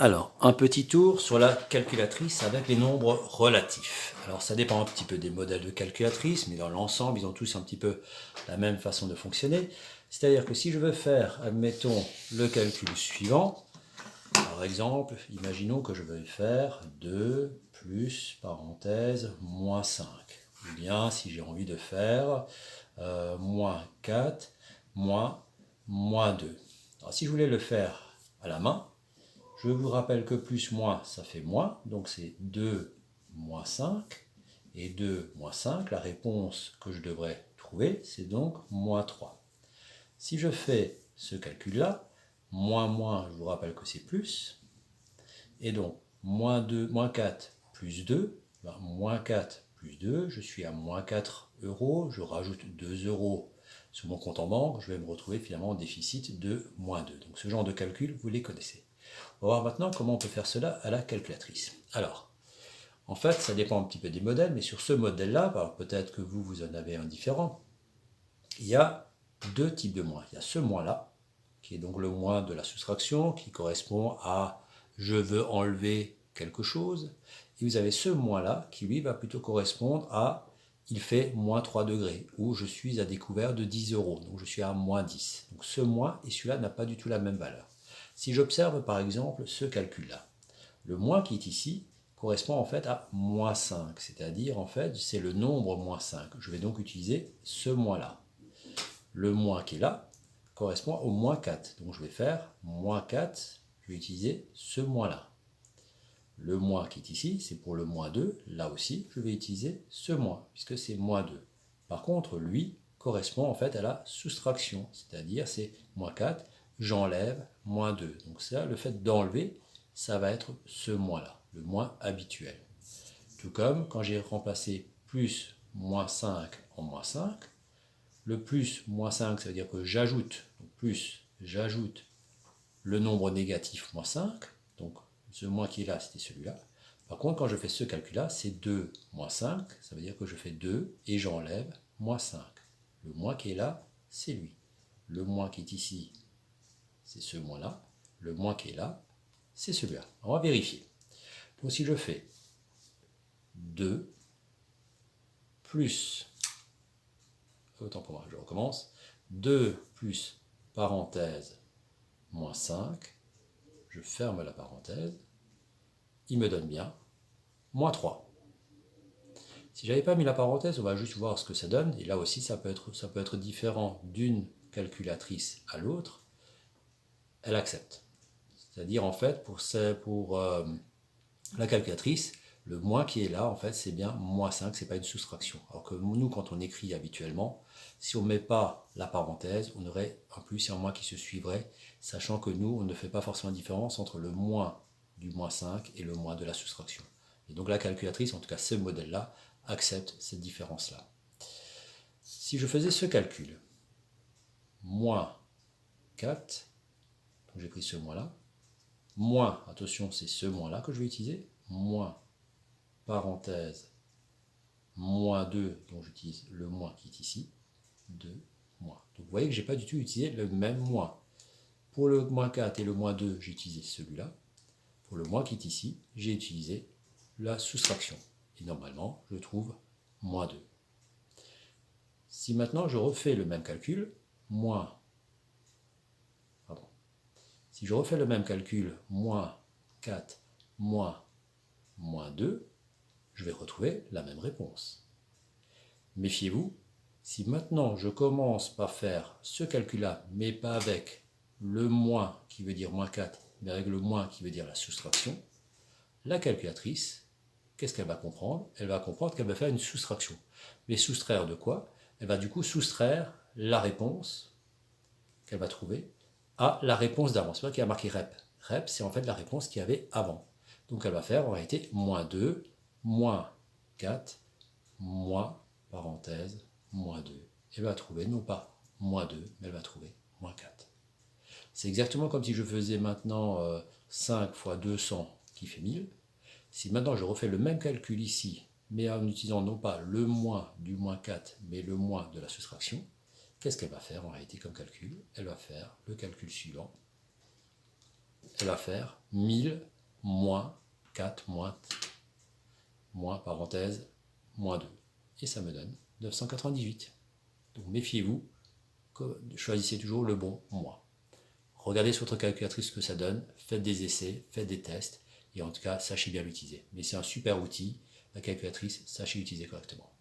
Alors, un petit tour sur la calculatrice avec les nombres relatifs. Alors, ça dépend un petit peu des modèles de calculatrice, mais dans l'ensemble, ils ont tous un petit peu la même façon de fonctionner. C'est-à-dire que si je veux faire, admettons, le calcul suivant, par exemple, imaginons que je veuille faire 2 plus, parenthèse, moins 5. Ou bien, si j'ai envie de faire moins 4, moins 2. Alors, si je voulais le faire à la main, je vous rappelle que plus moins, ça fait moins, donc c'est 2 moins 5. Et 2 moins 5, la réponse que je devrais trouver, c'est donc moins 3. Si je fais ce calcul-là, moins, je vous rappelle que c'est plus. Et donc, moins 4 plus 2, moins 4 plus 2, je suis à moins 4 euros, je rajoute 2 euros sur mon compte en banque, je vais me retrouver finalement en déficit de moins 2. Donc ce genre de calcul, vous les connaissez. On va voir maintenant comment on peut faire cela à la calculatrice. Alors, en fait, ça dépend un petit peu des modèles, mais sur ce modèle-là, peut-être que vous en avez un différent, il y a deux types de moins. Il y a ce moins-là, qui est donc le moins de la soustraction, qui correspond à je veux enlever quelque chose. Et vous avez ce moins-là, qui lui va plutôt correspondre à il fait moins 3 degrés, ou je suis à découvert de 10 euros, donc je suis à moins 10. Donc ce moins et celui-là n'a pas du tout la même valeur. Si j'observe par exemple ce calcul-là, le moins qui est ici correspond en fait à moins 5, c'est-à-dire en fait c'est le nombre moins 5. Je vais donc utiliser ce moins-là. Le moins qui est là correspond au moins 4, donc je vais faire moins 4, je vais utiliser ce moins-là. Le moins qui est ici, c'est pour le moins 2, là aussi je vais utiliser ce moins, puisque c'est moins 2. Par contre, lui correspond en fait à la soustraction, c'est-à-dire c'est moins 4, j'enlève moins 2. Donc ça, le fait d'enlever, ça va être ce moins-là, le moins habituel. Tout comme quand j'ai remplacé plus moins 5 en moins 5, le plus moins 5, ça veut dire que j'ajoute, j'ajoute le nombre négatif moins 5, donc ce moins qui est là, c'était celui-là. Par contre, quand je fais ce calcul-là, c'est 2 moins 5, ça veut dire que je fais 2 et j'enlève moins 5. Le moins qui est là, c'est lui. Le moins qui est ici, c'est ce moins-là. Le moins qui est là, c'est celui-là. On va vérifier. Donc si je fais 2 plus, autant pour moi, je recommence, 2 plus parenthèse moins 5, je ferme la parenthèse, il me donne bien moins 3. Si j'avais pas mis la parenthèse, on va juste voir ce que ça donne, et là aussi ça peut être différent d'une calculatrice à l'autre, elle accepte. C'est-à-dire en fait pour la calculatrice, le moins qui est là, en fait, c'est bien moins 5, c'est pas une soustraction. Alors que nous, quand on écrit habituellement, si on ne met pas la parenthèse, on aurait un plus et un moins qui se suivraient, sachant que nous, on ne fait pas forcément la différence entre le moins du moins 5 et le moins de la soustraction. Et donc la calculatrice, en tout cas ce modèle-là, accepte cette différence-là. Si je faisais ce calcul, moins 4, donc j'ai pris ce moins-là, moins, attention, c'est ce moins-là que je vais utiliser, moins parenthèse, moins 2, donc j'utilise le moins qui est ici, 2, moins. Donc vous voyez que je n'ai pas du tout utilisé le même moins. Pour le moins 4 et le moins 2, j'ai utilisé celui-là. Pour le moins qui est ici, j'ai utilisé la soustraction. Et normalement, je trouve moins 2. Si maintenant je refais le même calcul, si je refais le même calcul, moins 4, moins 2, je vais retrouver la même réponse. Méfiez-vous, si maintenant je commence par faire ce calcul-là, mais pas avec le moins qui veut dire moins 4, mais avec le moins qui veut dire la soustraction, la calculatrice, qu'est-ce qu'elle va comprendre? Elle va comprendre qu'elle va faire une soustraction. Mais soustraire de quoi? Elle va du coup soustraire la réponse qu'elle va trouver à la réponse d'avant. C'est pour ça qu'il y a marqué REP. REP, c'est en fait la réponse qu'il y avait avant. Donc elle va faire en réalité moins 2, moins 4, moins, parenthèse, moins 2. Elle va trouver non pas moins 2, mais elle va trouver moins 4. C'est exactement comme si je faisais maintenant 5 fois 200 qui fait 1000. Si maintenant je refais le même calcul ici, mais en utilisant non pas le moins du moins 4, mais le moins de la soustraction, qu'est-ce qu'elle va faire en réalité comme calcul? Elle va faire le calcul suivant. Elle va faire 1000 moins 4 moins parenthèse moins 2. Et ça me donne 998. Donc méfiez-vous, choisissez toujours le bon mois. Regardez sur votre calculatrice ce que ça donne, faites des essais, faites des tests, et en tout cas, sachez bien l'utiliser. Mais c'est un super outil, la calculatrice, sachez l'utiliser correctement.